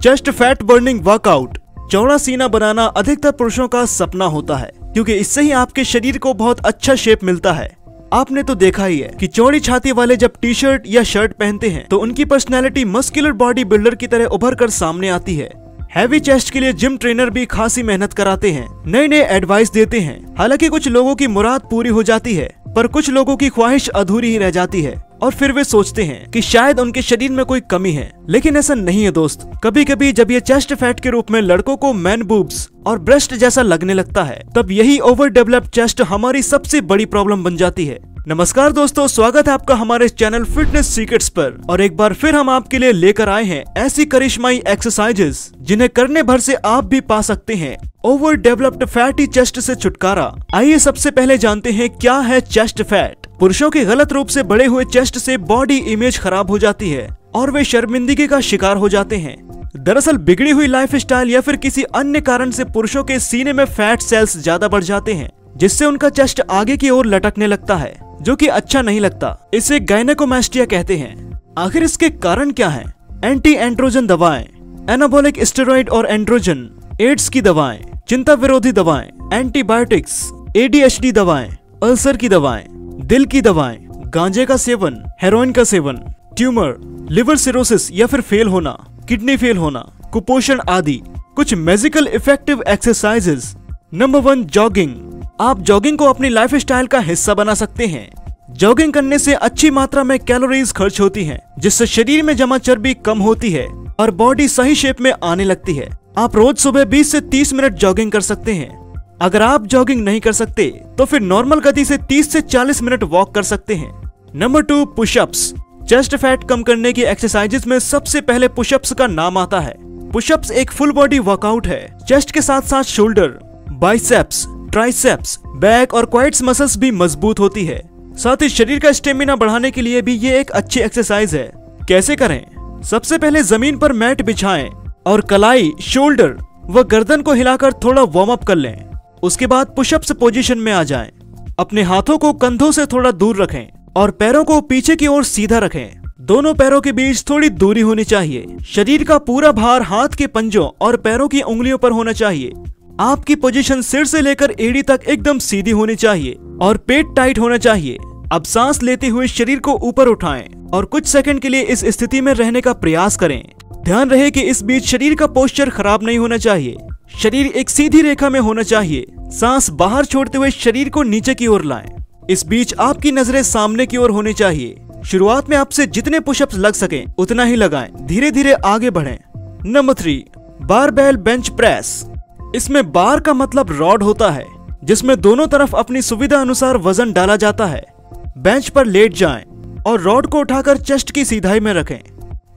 Chest fat burning workout. चौड़ा सीना बनाना अधिकतर पुरुषों का सपना होता है, क्योंकि इससे ही आपके शरीर को बहुत अच्छा शेप मिलता है। आपने तो देखा ही है कि चौड़ी छाती वाले जब टी शर्ट या शर्ट पहनते हैं तो उनकी पर्सनैलिटी मस्कुलर बॉडी बिल्डर की तरह उभर कर सामने आती है। हैवी चेस्ट के लिए जिम ट्रेनर भी खासी मेहनत कराते हैं, नए नए एडवाइस देते हैं। हालांकि कुछ लोगों की मुराद पूरी हो जाती है, पर कुछ लोगों की ख्वाहिश अधूरी ही रह जाती है और फिर वे सोचते हैं कि शायद उनके शरीर में कोई कमी है। लेकिन ऐसा नहीं है दोस्त। कभी कभी जब ये चेस्ट फैट के रूप में लड़कों को मैन बूब्स और ब्रेस्ट जैसा लगने लगता है, तब यही ओवर डेवलप्ड चेस्ट हमारी सबसे बड़ी प्रॉब्लम बन जाती है। नमस्कार दोस्तों, स्वागत है आपका हमारे चैनल फिटनेस सीक्रेट्स पर। और एक बार फिर हम आपके लिए लेकर आए हैं ऐसी करिश्माई एक्सरसाइजेस जिन्हें करने भर से आप भी पा सकते हैं ओवर डेवलप्ड फैटी चेस्ट से छुटकारा। आइए सबसे पहले जानते हैं क्या है चेस्ट फैट। पुरुषों के गलत रूप से बढ़े हुए चेस्ट से बॉडी इमेज खराब हो जाती है और वे शर्मिंदगी का शिकार हो जाते हैं। दरअसल बिगड़ी हुई लाइफस्टाइल या फिर किसी अन्य कारण से पुरुषों के सीने में फैट सेल्स ज्यादा बढ़ जाते हैं, जिससे उनका चेस्ट आगे की ओर लटकने लगता है, जो कि अच्छा नहीं लगता। इसे गायनेकोमास्टिया कहते हैं। आखिर इसके कारण क्या है? एंटी एंड्रोजन दवाएं, एनाबॉलिक स्टेरॉइड और एंड्रोजन, एड्स की दवाएं, चिंता विरोधी दवाएं, एंटीबायोटिक्स, ADHD दवाएं, अल्सर की दवाएं, दिल की दवाएं, गांजे का सेवन, हेरोइन का सेवन, ट्यूमर, लिवर सिरोसिस या फिर फेल होना, किडनी फेल होना, कुपोषण आदि। कुछ magical effective exercises. Number 1, jogging. आप जॉगिंग को अपनी लाइफस्टाइल का हिस्सा बना सकते हैं। जॉगिंग करने से अच्छी मात्रा में कैलोरीज खर्च होती हैं, जिससे शरीर में जमा चर्बी कम होती है और बॉडी सही शेप में आने लगती है। आप रोज सुबह 20 से 30 मिनट जॉगिंग कर सकते हैं। अगर आप जॉगिंग नहीं कर सकते तो फिर नॉर्मल गति से 30 से 40 मिनट वॉक कर सकते हैं। Number 2, pushups. चेस्ट फैट कम करने की एक्सरसाइजेस में सबसे पहले पुशअप्स का नाम आता है। पुशअप्स एक फुल बॉडी वर्कआउट है। चेस्ट के साथ साथ शोल्डर, बाइसेप्स, ट्राइसेप्स, बैक और क्वाड्स मसल्स भी मजबूत होती है। साथ ही शरीर का स्टेमिना बढ़ाने के लिए भी ये एक अच्छी एक्सरसाइज है। कैसे करें? सबसे पहले जमीन पर मैट बिछाएं और कलाई, शोल्डर व गर्दन को हिलाकर थोड़ा वार्म अप कर लें। उसके बाद पुशअप्स पोजीशन में आ जाएं। अपने हाथों को कंधों से थोड़ा दूर रखें और पैरों को पीछे की ओर सीधा रखें। दोनों पैरों के बीच थोड़ी दूरी होनी चाहिए। शरीर का पूरा भार हाथ के पंजों और पैरों की उंगलियों पर होना चाहिए। आपकी पोजीशन सिर से लेकर एड़ी तक एकदम सीधी होनी चाहिए और पेट टाइट होना चाहिए। अब सांस लेते हुए शरीर को ऊपर उठाएं और कुछ सेकंड के लिए इस स्थिति में रहने का प्रयास करें। ध्यान रहे कि इस बीच शरीर का पोस्चर खराब नहीं होना चाहिए। शरीर एक सीधी रेखा में होना चाहिए। सांस बाहर छोड़ते हुए शरीर को नीचे की ओर लाएं। इस बीच आपकी नजरें सामने की ओर होनी चाहिए। शुरुआत में आपसे जितने पुशअप्स लग सकें उतना ही लगाएं। धीरे धीरे आगे बढ़ें। Number 3, barbell bench press. इसमें बार का मतलब रॉड होता है, जिसमें दोनों तरफ अपनी सुविधा अनुसार वजन डाला जाता है। बेंच पर लेट जाएं और रॉड को उठाकर चेस्ट की सीधाई में रखें।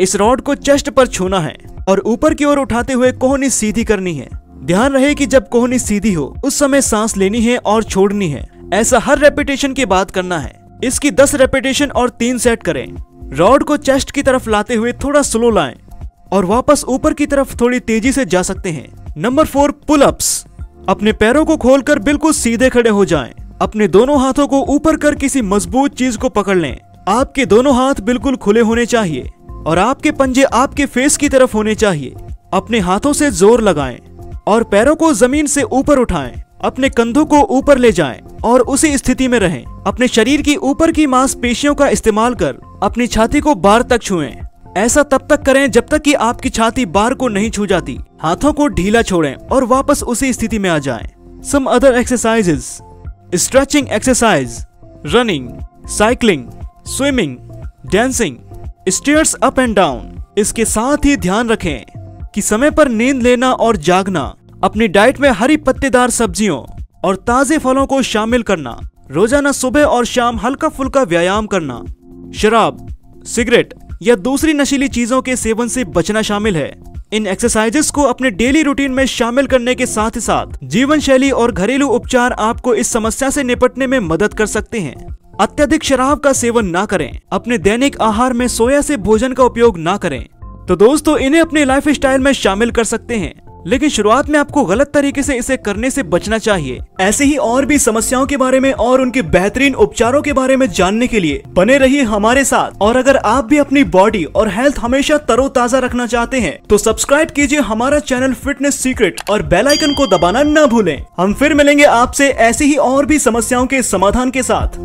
इस रॉड को चेस्ट पर छूना है और ऊपर की ओर उठाते हुए कोहनी सीधी करनी है। ध्यान रहे कि जब कोहनी सीधी हो उस समय सांस लेनी है और छोड़नी है। ऐसा हर रेपिटेशन के बाद करना है। इसकी 10 रेपिटेशन और 3 सेट करें। रॉड को चेस्ट की तरफ लाते हुए थोड़ा स्लो लाएं और वापस ऊपर की तरफ थोड़ी तेजी से जा सकते हैं। Number 4, pull ups. अपने पैरों को खोलकर बिल्कुल सीधे खड़े हो जाएं। अपने दोनों हाथों को ऊपर कर किसी मजबूत चीज को पकड़ लें। आपके दोनों हाथ बिल्कुल खुले होने चाहिए और आपके पंजे आपके फेस की तरफ होने चाहिए। अपने हाथों से जोर लगाएं और पैरों को जमीन से ऊपर उठाएं। अपने कंधों को ऊपर ले जाएं और उसी स्थिति में रहें। अपने शरीर की ऊपर की मांसपेशियों का इस्तेमाल कर अपनी छाती को बार तक छुएं। ऐसा तब तक करें जब तक कि आपकी छाती बार को नहीं छू जाती। हाथों को ढीला छोड़ें और वापस उसी स्थिति में आ जाएं। Some other exercises: stretching exercise, running, cycling, swimming, dancing, stairs up and down. इसके साथ ही ध्यान रखें कि समय पर नींद लेना और जागना। अपनी डाइट में हरी पत्तेदार सब्जियों और ताजे फलों को शामिल करना। रोजाना सुबह और शाम हल्का फुल्का व्यायाम करना। शराब, सिगरेट या दूसरी नशीली चीजों के सेवन से बचना शामिल है। इन एक्सरसाइजेस को अपने डेली रूटीन में शामिल करने के साथ ही साथ जीवन शैली और घरेलू उपचार आपको इस समस्या से निपटने में मदद कर सकते हैं। अत्यधिक शराब का सेवन ना करें। अपने दैनिक आहार में सोया से भोजन का उपयोग ना करें। तो दोस्तों, इन्हें अपने लाइफस्टाइल में शामिल कर सकते हैं। लेकिन शुरुआत में आपको गलत तरीके से इसे करने से बचना चाहिए। ऐसे ही और भी समस्याओं के बारे में और उनके बेहतरीन उपचारों के बारे में जानने के लिए बने रहिए हमारे साथ। और अगर आप भी अपनी बॉडी और हेल्थ हमेशा तरोताजा रखना चाहते हैं तो सब्सक्राइब कीजिए हमारा चैनल फिटनेस सीक्रेट और बेल आइकन को दबाना न भूलें। हम फिर मिलेंगे आपसे ऐसी ही और भी समस्याओं के समाधान के साथ।